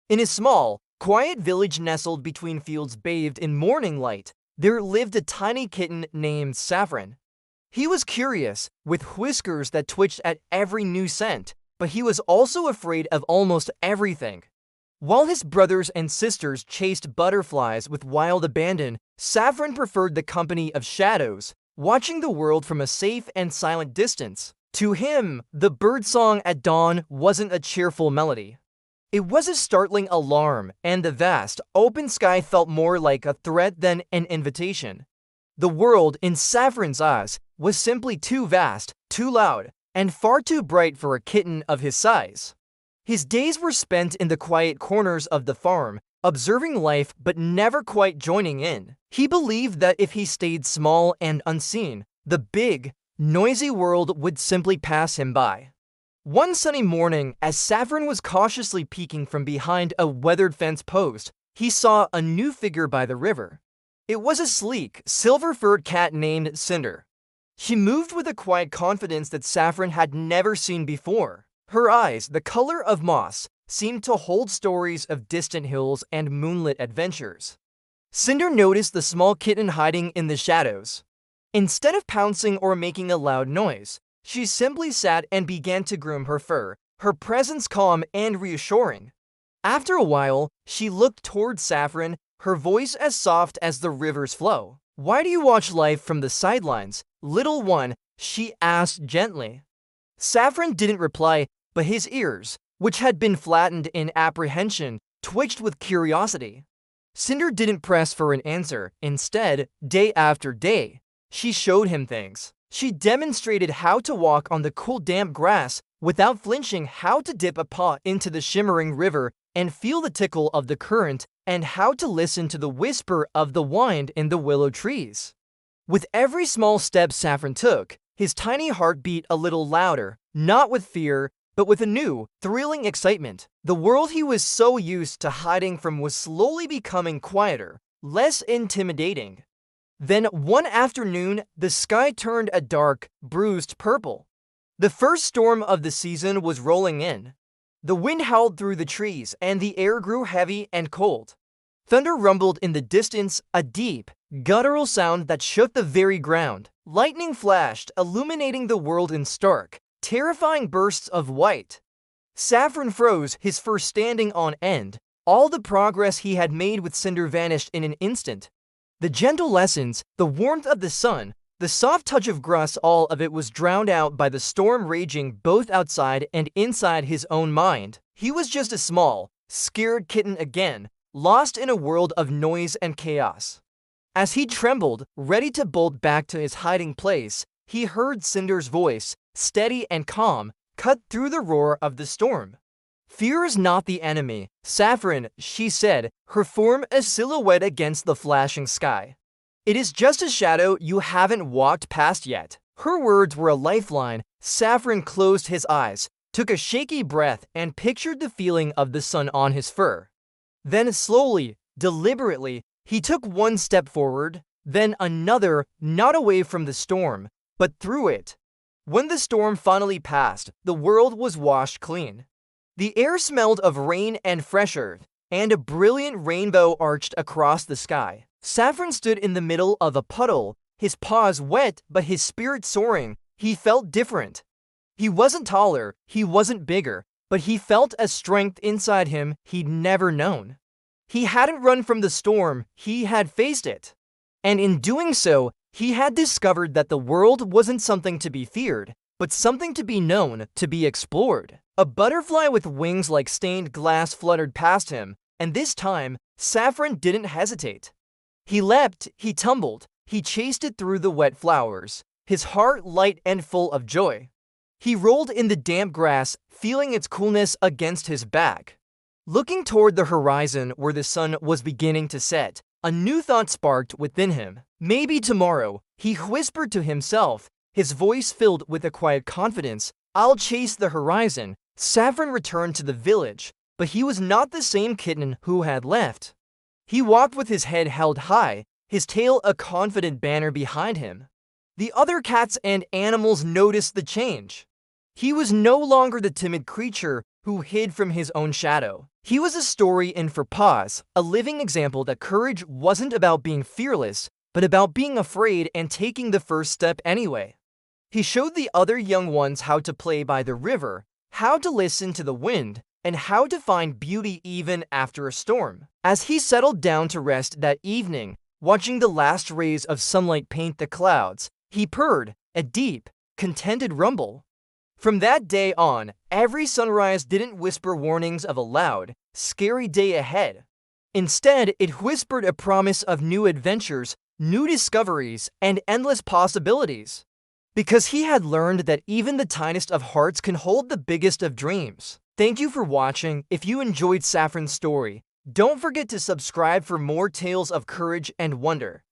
In a small, quiet village nestled between fields bathed in morning light, there lived a tiny kitten named Saffron. He was curious, with whiskers that twitched at every new scent, but he was also afraid of almost everything. While his brothers and sisters chased butterflies with wild abandon, Saffron preferred the company of shadows, watching the world from a safe and silent distance. To him, the birdsong at dawn wasn't a cheerful melody. It was a startling alarm, and the vast, open sky felt more like a threat than an invitation. The world, in Saffron's eyes, was simply too vast, too loud, and far too bright for a kitten of his size. His days were spent in the quiet corners of the farm, observing life but never quite joining in. He believed that if he stayed small and unseen, the big, noisy world would simply pass him by. One sunny morning, as Saffron was cautiously peeking from behind a weathered fence post, he saw a new figure by the river. It was a sleek, silver-furred cat named Cinder. She moved with a quiet confidence that Saffron had never seen before. Her eyes, the color of moss, seemed to hold stories of distant hills and moonlit adventures. Cinder noticed the small kitten hiding in the shadows. Instead of pouncing or making a loud noise, she simply sat and began to groom her fur, her presence calm and reassuring. After a while, she looked toward Saffron, her voice as soft as the river's flow. "Why do you watch life from the sidelines, little one?" she asked gently. Saffron didn't reply, but his ears, which had been flattened in apprehension, twitched with curiosity. Cinder didn't press for an answer. Instead, day after day, she showed him things. She demonstrated how to walk on the cool, damp grass without flinching, how to dip a paw into the shimmering river and feel the tickle of the current, and how to listen to the whisper of the wind in the willow trees. With every small step Saffron took, his tiny heart beat a little louder, not with fear, but with a new, thrilling excitement. The world he was so used to hiding from was slowly becoming quieter, less intimidating. Then one afternoon, the sky turned a dark, bruised purple. The first storm of the season was rolling in. The wind howled through the trees, and the air grew heavy and cold. Thunder rumbled in the distance, a deep, guttural sound that shook the very ground. Lightning flashed, illuminating the world in stark, terrifying bursts of white. Saffron froze, his fur standing on end. All the progress he had made with Cinder vanished in an instant. The gentle lessons, the warmth of the sun, the soft touch of grass, all of it was drowned out by the storm raging both outside and inside his own mind. He was just a small, scared kitten again, lost in a world of noise and chaos. As he trembled, ready to bolt back to his hiding place, he heard Cinder's voice, steady and calm, cut through the roar of the storm. "Fear is not the enemy, Saffron," she said, her form a silhouette against the flashing sky. "It is just a shadow you haven't walked past yet." Her words were a lifeline. Saffron closed his eyes, took a shaky breath, and pictured the feeling of the sun on his fur. Then slowly, deliberately, he took one step forward, then another, not away from the storm, but through it. When the storm finally passed, the world was washed clean. The air smelled of rain and fresh earth, and a brilliant rainbow arched across the sky. Saffron stood in the middle of a puddle, his paws wet but his spirit soaring. He felt different. He wasn't taller, he wasn't bigger, but he felt a strength inside him he'd never known. He hadn't run from the storm, he had faced it. And in doing so, he had discovered that the world wasn't something to be feared, but something to be known, to be explored. A butterfly with wings like stained glass fluttered past him, and this time, Saffron didn't hesitate. He leapt, he tumbled, he chased it through the wet flowers, his heart light and full of joy. He rolled in the damp grass, feeling its coolness against his back. Looking toward the horizon where the sun was beginning to set, a new thought sparked within him. "Maybe tomorrow," he whispered to himself, his voice filled with a quiet confidence, "I'll chase the horizon." Saffron returned to the village, but he was not the same kitten who had left. He walked with his head held high, his tail a confident banner behind him. The other cats and animals noticed the change. He was no longer the timid creature who hid from his own shadow. He was a story in for pause, a living example that courage wasn't about being fearless, but about being afraid and taking the first step anyway. He showed the other young ones how to play by the river, how to listen to the wind, and how to find beauty even after a storm. As he settled down to rest that evening, watching the last rays of sunlight paint the clouds, he purred, a deep, contented rumble. From that day on, every sunrise didn't whisper warnings of a loud, scary day ahead. Instead, it whispered a promise of new adventures, new discoveries, and endless possibilities. Because he had learned that even the tiniest of hearts can hold the biggest of dreams. Thank you for watching. If you enjoyed Saffron's story, don't forget to subscribe for more tales of courage and wonder.